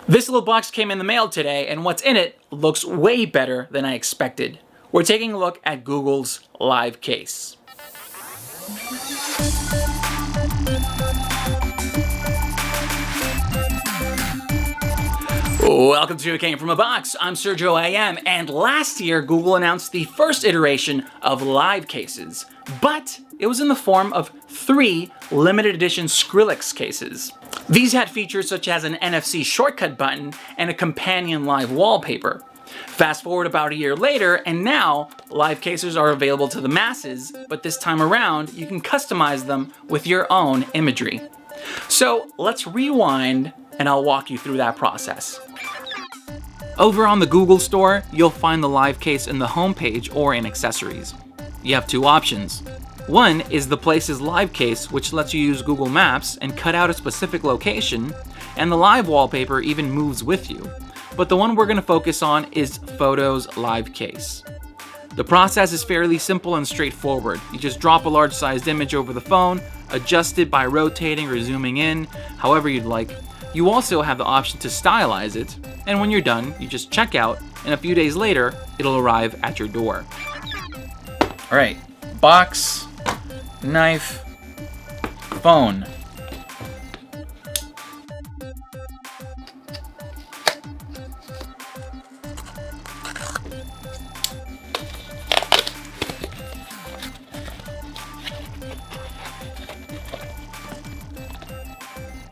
This little box came in the mail today, and what's in it looks way better than I expected. We're taking a look at Google's Live Case. Welcome to It Came From a Box. I'm Sergio AM, and last year Google announced the first iteration of Live Cases, but it was in the form of 3 limited edition Skrillex cases. These had features such as an NFC shortcut button and a companion live wallpaper. Fast forward about a year later, and now Live Cases are available to the masses, but this time around you can customize them with your own imagery. So let's rewind and I'll walk you through that process. Over on the Google store, you'll find the Live Case in the homepage or in accessories. You have 2 options. One is the Places Live Case, which lets you use Google Maps and cut out a specific location, and the live wallpaper even moves with you. But the one we're going to focus on is Photos Live Case. The process is fairly simple and straightforward. You just drop a large-sized image over the phone, adjust it by rotating or zooming in, however you'd like. You also have the option to stylize it, and when you're done, you just check out, and a few days later, it'll arrive at your door. All right, box, knife, phone.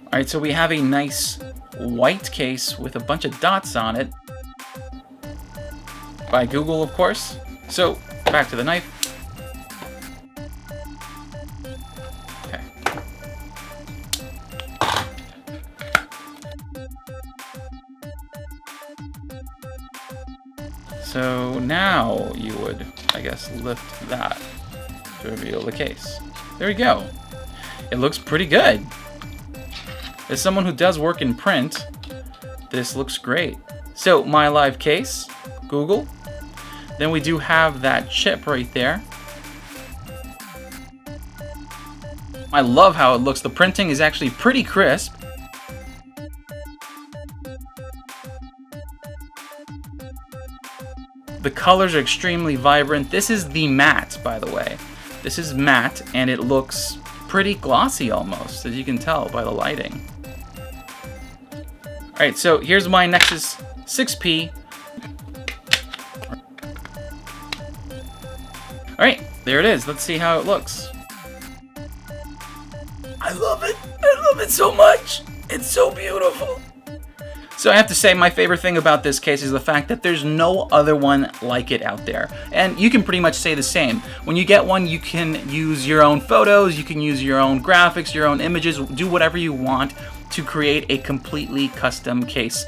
All right, so we have a nice white case with a bunch of dots on it by Google, of course. So back to the knife. Okay. So now you would, I guess, lift that to reveal the case. There we go. It looks pretty good. As someone who does work in print, this looks great. So my Live Case, Google. Then we do have that chip right there. I love how it looks. The printing is actually pretty crisp. The colors are extremely vibrant. This is the matte, by the way. This is matte, and it looks pretty glossy almost, as you can tell by the lighting. Alright, so here's my Nexus 6P. Alright, there it is. Let's see how it looks. I love it. I love it so much. It's so beautiful. So I have to say, my favorite thing about this case is the fact that there's no other one like it out there. And you can pretty much say the same. When you get one, you can use your own photos, you can use your own graphics, your own images, do whatever you want to create a completely custom case.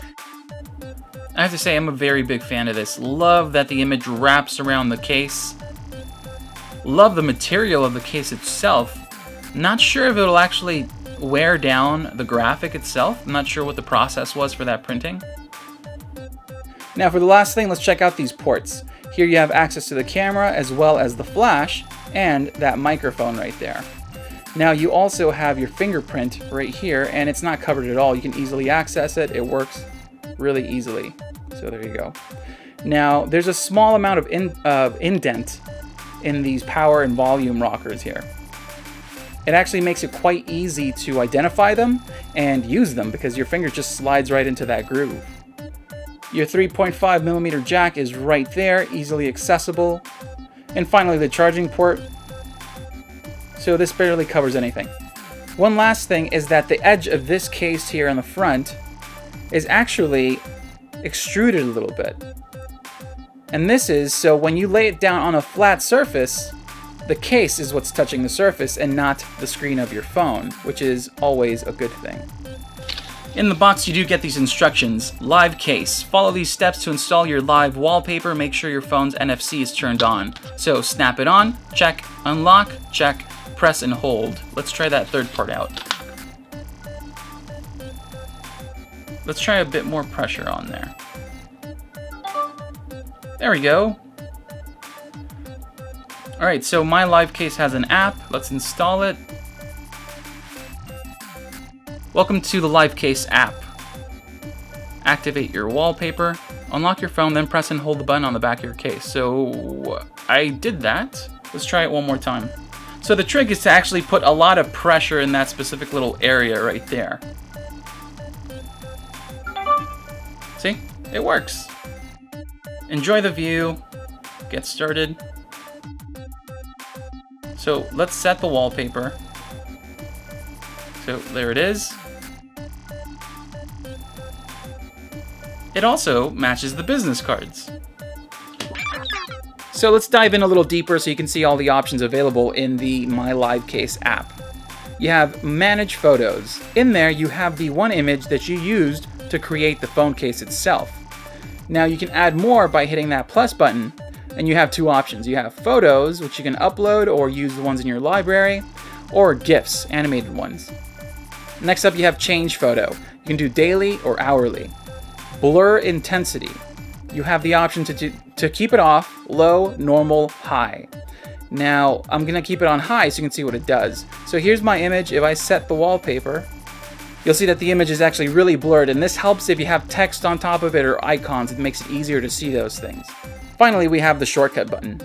I have to say, I'm a very big fan of this. Love that the image wraps around the case. Love the material of the case itself. Not sure if it'll actually wear down the graphic itself. I'm not sure what the process was for that printing. Now for the last thing, let's check out these ports. Here you have access to the camera as well as the flash and that microphone right there. Now you also have your fingerprint right here, and it's not covered at all. You can easily access it. It works really easily. So there you go. Now there's a small amount of indent in these power and volume rockers here. It actually makes it quite easy to identify them and use them because your finger just slides right into that groove. Your 3.5mm jack is right there, easily accessible. And finally the charging port. So this barely covers anything. One last thing is that the edge of this case here on the front is actually extruded a little bit. And this is so when you lay it down on a flat surface, the case is what's touching the surface and not the screen of your phone, which is always a good thing. In the box you do get these instructions. Live Case. Follow these steps to install your live wallpaper. Make sure your phone's NFC is turned on. So snap it on, check, unlock, check, press and hold. Let's try that third part out. Let's try a bit more pressure on there. There we go. Alright, so my Live Case has an app. Let's install it. Welcome to the Live Case app. activate your wallpaper, unlock your phone, then press and hold the button on the back of your case. So I did that. Let's try it one more time. So the trick is to actually put a lot of pressure in that specific little area right there. See? It works. Enjoy the view. Get started. So let's set the wallpaper. So there it is. It also matches the business cards. So let's dive in a little deeper so you can see all the options available in the My Live Case app. You have Manage Photos. In there you have the one image that you used to create the phone case itself. Now you can add more by hitting that plus button, and you have two options. You have Photos, which you can upload or use the ones in your library, or GIFs, animated ones. Next up you have Change Photo. You can do daily or hourly. Blur Intensity. You have the option to keep it off, low, normal, high. Now, I'm gonna keep it on high so you can see what it does. So here's my image. If I set the wallpaper, you'll see that the image is actually really blurred, and this helps if you have text on top of it or icons. It makes it easier to see those things. Finally, we have the shortcut button.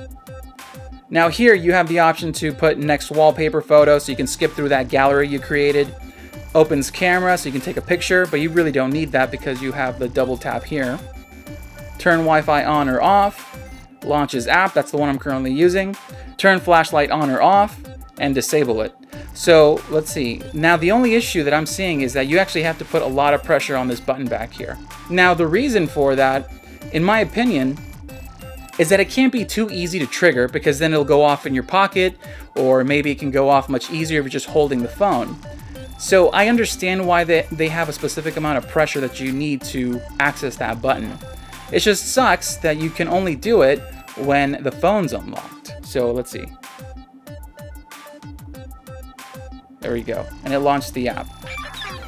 Now here you have the option to put next wallpaper photo so you can skip through that gallery you created. Opens camera so you can take a picture, but you really don't need that because you have the double tap here. Turn Wi-Fi on or off. Launches app, that's the one I'm currently using. Turn flashlight on or off, and disable it. So let's see. Now the only issue that I'm seeing is that you actually have to put a lot of pressure on this button back here. Now the reason for that, in my opinion, is that it can't be too easy to trigger because then it'll go off in your pocket, or maybe it can go off much easier if you're just holding the phone. So I understand why they have a specific amount of pressure that you need to access that button. It just sucks that you can only do it when the phone's unlocked. So let's see. There we go. And it launched the app.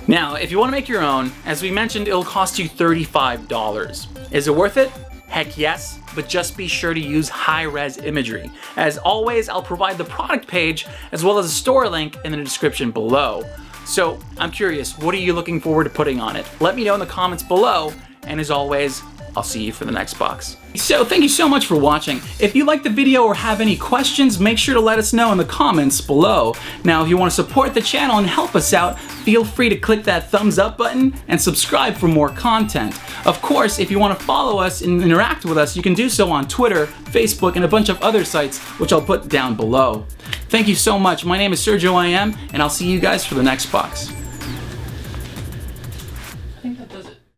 Now, if you want to make your own, as we mentioned, it'll cost you $35. Is it worth it? Heck yes, but just be sure to use high-res imagery. As always, I'll provide the product page as well as a store link in the description below. So I'm curious, what are you looking forward to putting on it? Let me know in the comments below, and as always, I'll see you for the next box. So thank you so much for watching. If you liked the video or have any questions, make sure to let us know in the comments below. Now, if you want to support the channel and help us out, feel free to click that thumbs up button and subscribe for more content. Of course, if you want to follow us and interact with us, you can do so on Twitter, Facebook, and a bunch of other sites, which I'll put down below. Thank you so much. My name is Sergio IM, and I'll see you guys for the next box.